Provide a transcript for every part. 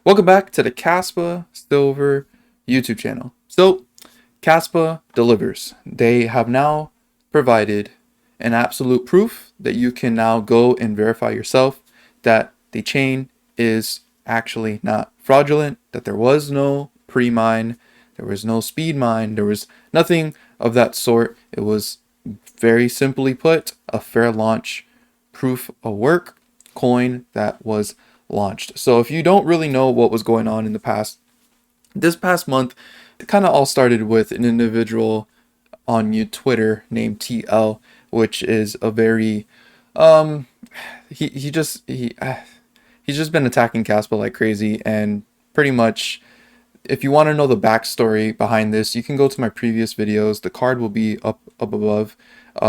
Welcome back to the Caspa Silver YouTube channel. So, Caspa delivers. They have now provided an absolute proof that you can now go and verify yourself that the chain is actually not fraudulent, that there was no pre-mine, there was no speed mine, there was nothing of that sort. It was very simply put a fair launch proof of work coin that was launched. So if you don't really know what was going on in this past month, it kind of all started with an individual on Twitter named TL, which is a very um he just he's just been attacking Caspa like crazy, and pretty much if you want to know the backstory behind this, you can go to my previous videos. The card will be up above.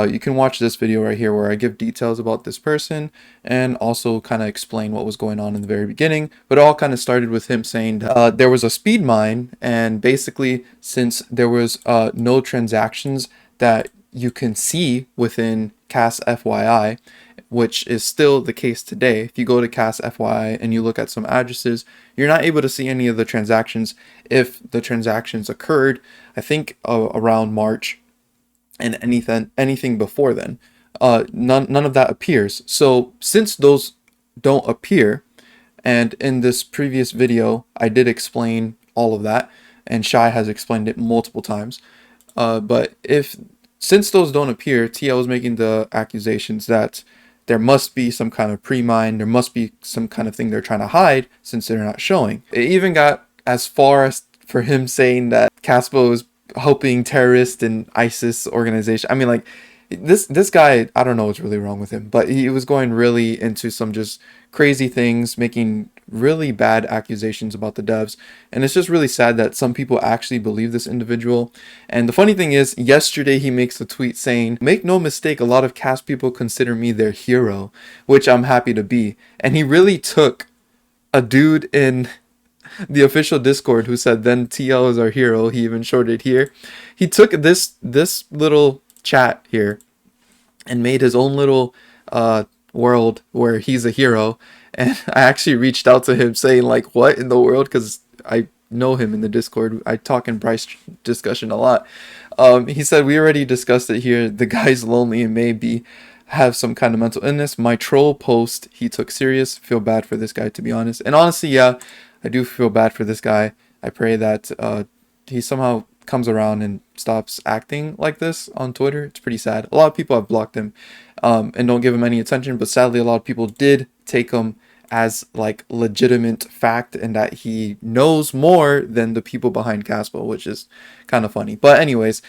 You can watch this video right here where I give details about this person and also kind of explain what was going on in the very beginning. But it all kind of started with him saying there was a speed mine, and basically since there was no transactions that you can see within CAS FYI, which is still the case today. If you go to CAS FYI and you look at some addresses, you're not able to see any of the transactions if the transactions occurred, I think around March, and anything before then. None of that appears. So since those don't appear, and in this previous video, I did explain all of that, and Shai has explained it multiple times. But since those don't appear, TL is making the accusations that there must be some kind of pre-mine, there must be some kind of thing they're trying to hide since they're not showing. It even got as far as for him saying that Caspa was helping terrorists and ISIS organization. I mean, like, this guy, I don't know what's really wrong with him, but he was going really into some just crazy things, making really bad accusations about the devs. And it's just really sad that some people actually believe this individual. And the funny thing is, yesterday he makes a tweet saying, "Make no mistake, a lot of CAS people consider me their hero," which I'm happy to be. And he really took a dude in the official Discord who said, "Then TL is our hero." He even shorted it here. He took this little chat here and made his own little world where he's a hero. And I actually reached out to him saying, like, what in the world? Because I know him in the Discord. I talk in Bryce discussion a lot. He said, "We already discussed it here. The guy's lonely and maybe have some kind of mental illness. My troll post he took serious. Feel bad for this guy, to be honest." And honestly, yeah, I do feel bad for this guy. I pray that he somehow comes around and stops acting like this on Twitter. It's pretty sad. A lot of people have blocked him and don't give him any attention, but sadly a lot of people did take him as like legitimate fact and that he knows more than the people behind Caspa, which is kind of funny. But anyways,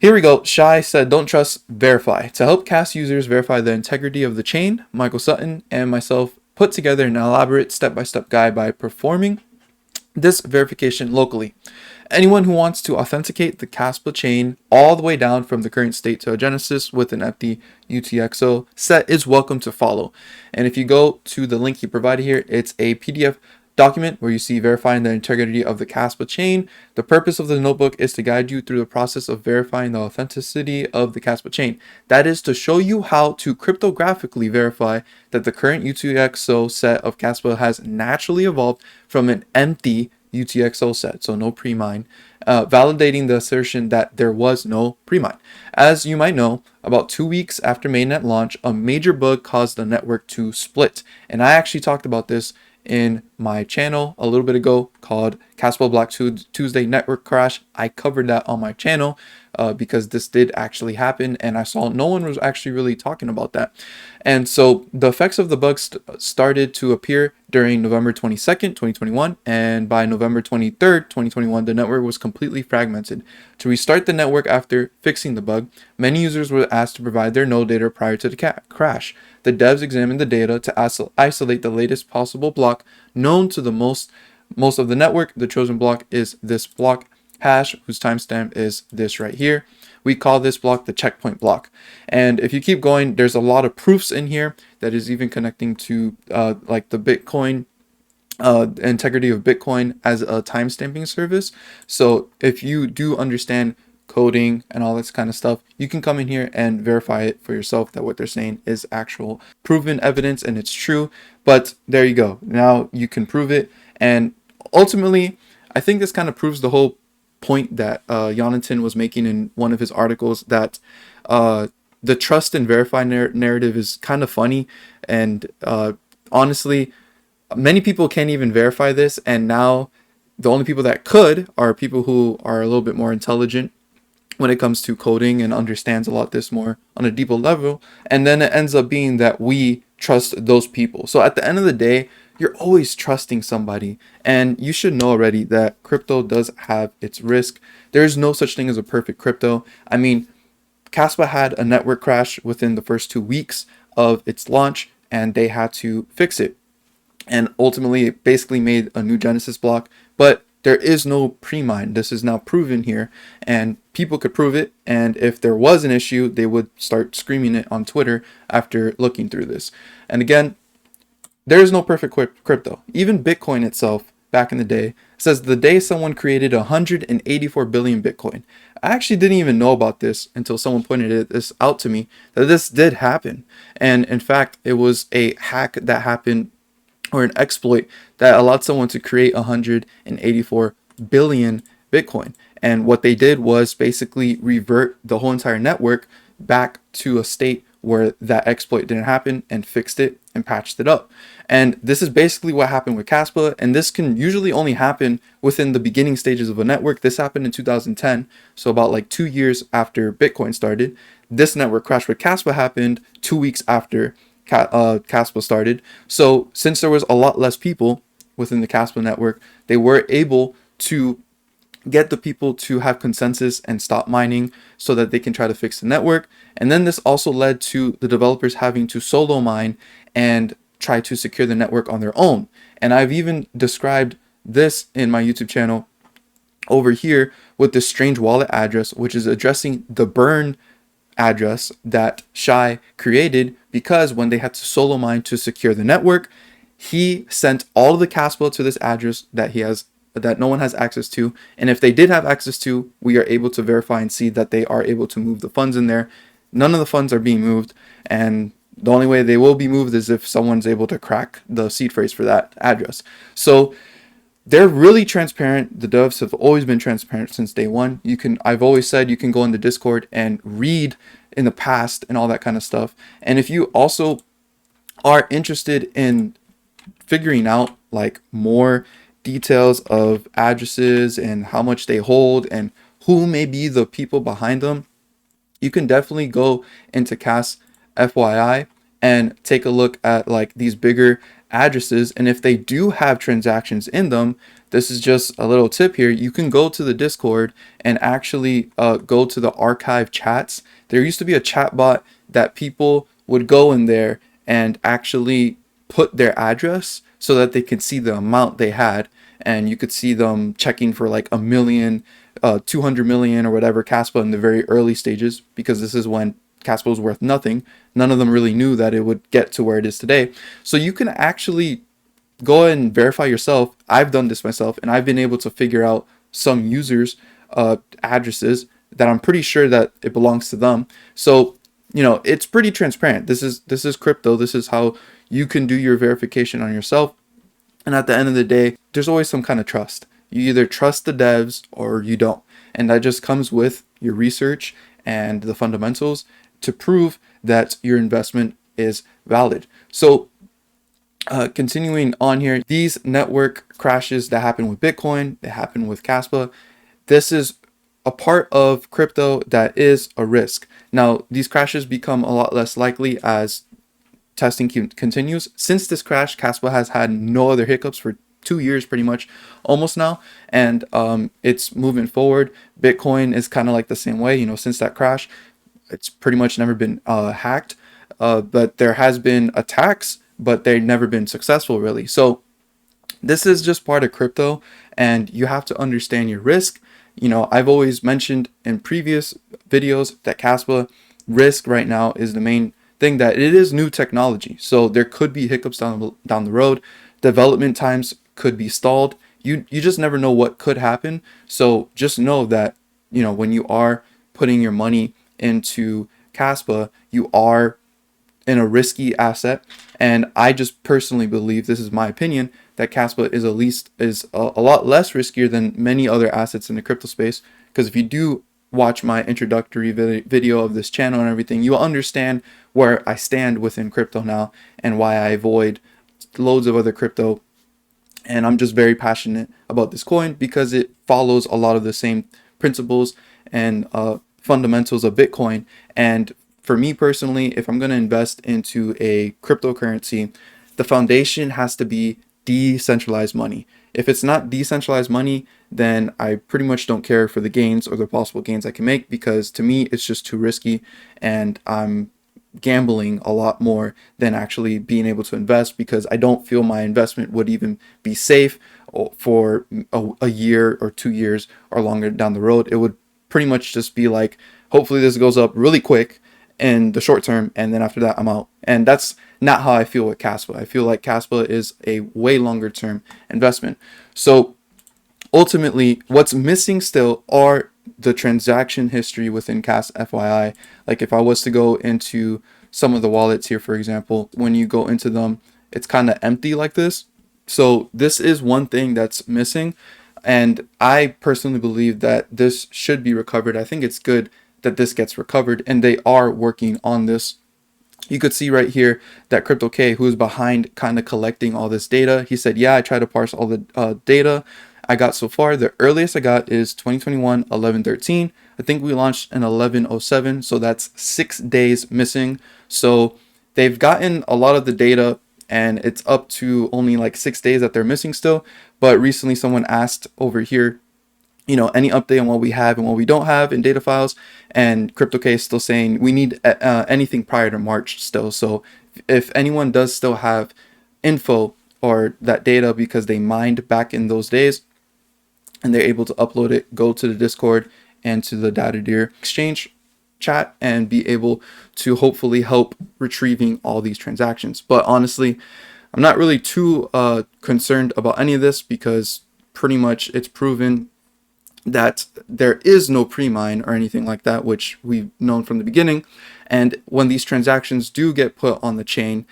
here we go. Shai said, "Don't trust, verify." To help CAS users verify the integrity of the chain, Michael Sutton and myself put together an elaborate step-by-step guide by performing this verification locally. Anyone who wants to authenticate the Caspa chain all the way down from the current state to a genesis with an empty UTXO set is welcome to follow. And if you go to the link he provided here, it's a PDF document where you see verifying the integrity of the Caspa chain. The purpose of the notebook is to guide you through the process of verifying the authenticity of the Caspa chain. That is to show you how to cryptographically verify that the current UTXO set of Caspa has naturally evolved from an empty UTXO set, so no pre-mine, validating the assertion that there was no pre-mine. As you might know, about 2 weeks after mainnet launch, a major bug caused the network to split. And I actually talked about this in my channel a little bit ago called Caspa Black Tuesday Network Crash. I covered that on my channel because this did actually happen, and I saw no one was actually really talking about that. And so the effects of the bug started to appear during November 22nd, 2021, and by November 23rd, 2021, the network was completely fragmented. To restart the network after fixing the bug, many users were asked to provide their node data prior to the crash. The devs examined the data to isolate the latest possible block known to the most of the network. The chosen block is this block hash, whose timestamp is this right here. We call this block the checkpoint block. And if you keep going, there's a lot of proofs in here that is even connecting to like the Bitcoin integrity of Bitcoin as a timestamping service. So if you do understand coding and all this kind of stuff, you can come in here and verify it for yourself that what they're saying is actual proven evidence and it's true. But there you go. Now you can prove it. And ultimately, I think this kind of proves the whole point that Jonathan was making in one of his articles, that uh, the trust and verify narrative is kind of funny. And honestly, many people can't even verify this. And now the only people that could are people who are a little bit more intelligent when it comes to coding and understands a lot this more on a deeper level. And then it ends up being that we trust those people. So at the end of the day, you're always trusting somebody. And you should know already that crypto does have its risk. There is no such thing as a perfect crypto. I mean, Caspa had a network crash within the first 2 weeks of its launch, and they had to fix it. And ultimately, it basically made a new Genesis block. But there is no pre-mine. This is now proven here, and people could prove it. And if there was an issue, they would start screaming it on Twitter after looking through this. And again, there is no perfect crypto. Even Bitcoin itself, back in the day, says the day someone created 184 billion Bitcoin. I actually didn't even know about this until someone pointed this out to me, that this did happen. And in fact, it was a hack that happened, or an exploit that allowed someone to create 184 billion Bitcoin. And what they did was basically revert the whole entire network back to a state where that exploit didn't happen, and fixed it and patched it up. And this is basically what happened with Caspa. And this can usually only happen within the beginning stages of a network. This happened in 2010, so about like 2 years after Bitcoin started. This network crash with Caspa happened 2 weeks after Caspa started. So since there was a lot less people within the Caspa network, they were able to get the people to have consensus and stop mining so that they can try to fix the network. And then this also led to the developers having to solo mine and try to secure the network on their own. And I've even described this in my YouTube channel over here with this strange wallet address, which is addressing the burn address that Shai created, because when they had to solo mine to secure the network, he sent all of the Caspa to this address that he has, that no one has access to. And if they did have access to, we are able to verify and see that they are able to move the funds in there. None of the funds are being moved, and the only way they will be moved is if someone's able to crack the seed phrase for that address. So they're really transparent. The devs have always been transparent since day one. I've always said you can go in the Discord and read in the past and all that kind of stuff. And if you also are interested in figuring out like more details of addresses and how much they hold and who may be the people behind them, you can definitely go into Cas FYI and take a look at like these bigger addresses. And if they do have transactions in them, this is just a little tip here. You can go to the Discord and actually go to the archive chats. There used to be a chat bot that people would go in there and actually put their address so that they could see the amount they had. And you could see them checking for like 1 million, 200 million or whatever Caspa in the very early stages, because this is when Caspa was worth nothing. None of them really knew that it would get to where it is today. So you can actually go ahead and verify yourself. I've done this myself, and I've been able to figure out some users' addresses that I'm pretty sure that it belongs to them. So it's pretty transparent. This is crypto. This is how you can do your verification on yourself. And at the end of the day, there's always some kind of trust. You either trust the devs or you don't. And that just comes with your research and the fundamentals to prove that your investment is valid. So continuing on here, these network crashes that happen with Bitcoin, that happen with Caspa, this is a part of crypto that is a risk. Now, these crashes become a lot less likely as testing continues. Since this crash, Caspa has had no other hiccups for 2 years pretty much, almost now, and it's moving forward. Bitcoin is kind of like the same way. Since that crash, it's pretty much never been hacked, but there has been attacks, but they've never been successful really. So this is just part of crypto, and you have to understand your risk. I've always mentioned in previous videos that Caspa risk right now is the main thing, that it is new technology. So there could be hiccups down the road. Development times could be stalled. You just never know what could happen. So just know that, when you are putting your money into Caspa, you are in a risky asset. And I just personally believe, this is my opinion, that Caspa is a lot less riskier than many other assets in the crypto space. Because if you do watch my introductory video of this channel and everything, you'll understand where I stand within crypto now and why I avoid loads of other crypto. And I'm just very passionate about this coin because it follows a lot of the same principles and fundamentals of Bitcoin. And for me personally, if I'm going to invest into a cryptocurrency, the foundation has to be decentralized money. If it's not decentralized money, then I pretty much don't care for the gains or the possible gains I can make, because to me it's just too risky, and I'm gambling a lot more than actually being able to invest, because I don't feel my investment would even be safe for a year or 2 years or longer down the road. It would pretty much just be like, hopefully this goes up really quick in the short term, and then after that I'm out. And that's not how I feel with Caspa. I feel like Caspa is a way longer term investment. So ultimately, what's missing still are the transaction history within Cas, FYI. Like if I was to go into some of the wallets here, for example, when you go into them, it's kind of empty like this. So this is one thing that's missing. And I personally believe that this should be recovered. I think it's good that this gets recovered, and they are working on this. You could see right here that Crypto K, who is behind kind of collecting all this data, he said, yeah, I tried to parse all the data I got so far. The earliest I got is 2021 11/13. I think we launched in 11/07, so that's 6 days missing. So they've gotten a lot of the data, and it's up to only like 6 days that they're missing still. But recently someone asked over here, any update on what we have and what we don't have in data files, and CryptoK is still saying we need anything prior to March still. So if anyone does still have info or that data because they mined back in those days and they're able to upload it, go to the Discord and to the DataDeer exchange chat and be able to hopefully help retrieving all these transactions. But honestly, I'm not really too concerned about any of this, because pretty much it's proven that there is no pre-mine or anything like that, which we've known from the beginning. And when these transactions do get put on the chain,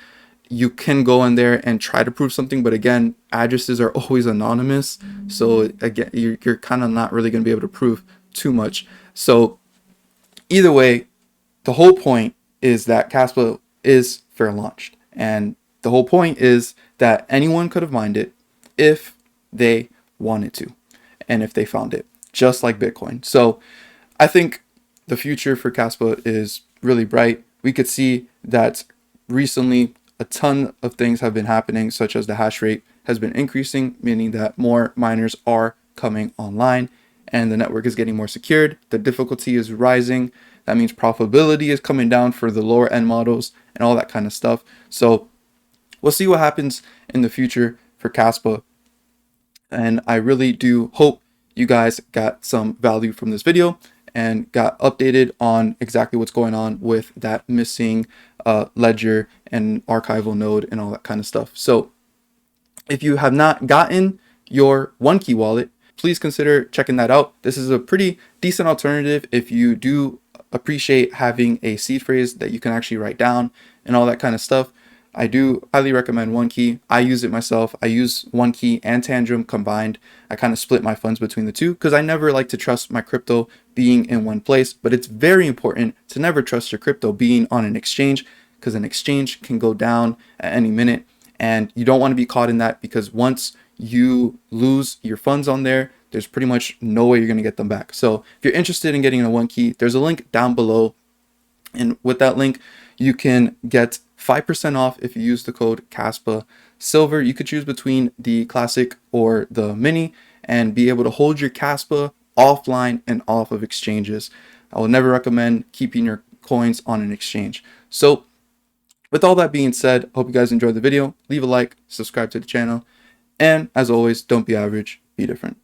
you can go in there and try to prove something, but again, addresses are always anonymous, so again, you're kind of not really going to be able to prove too much. So either way, the whole point is that Caspa is fair launched, and the whole point is that anyone could have mined it if they wanted to and if they found it, just like Bitcoin. So I think the future for Caspa is really bright. We could see that recently a ton of things have been happening, such as the hash rate has been increasing, meaning that more miners are coming online and the network is getting more secured. The difficulty is rising. That means profitability is coming down for the lower end models and all that kind of stuff. So we'll see what happens in the future for Caspa. And I really do hope you guys got some value from this video and got updated on exactly what's going on with that missing ledger and archival node and all that kind of stuff. So if you have not gotten your OneKey wallet, please consider checking that out. This is a pretty decent alternative if you do appreciate having a seed phrase that you can actually write down and all that kind of stuff. I do highly recommend OneKey. I use it myself. I use OneKey and Tandem combined. I kind of split my funds between the two because I never like to trust my crypto being in one place. But it's very important to never trust your crypto being on an exchange, because an exchange can go down at any minute. And you don't want to be caught in that, because once you lose your funds on there, there's pretty much no way you're going to get them back. So if you're interested in getting a OneKey, there's a link down below. And with that link, you can get 5% off if you use the code Caspa Silver. You could choose between the classic or the mini and be able to hold your Caspa offline and off of exchanges. I will never recommend keeping your coins on an exchange. So with all that being said, I hope you guys enjoyed the video. Leave a like, subscribe to the channel, and as always, don't be average, be different.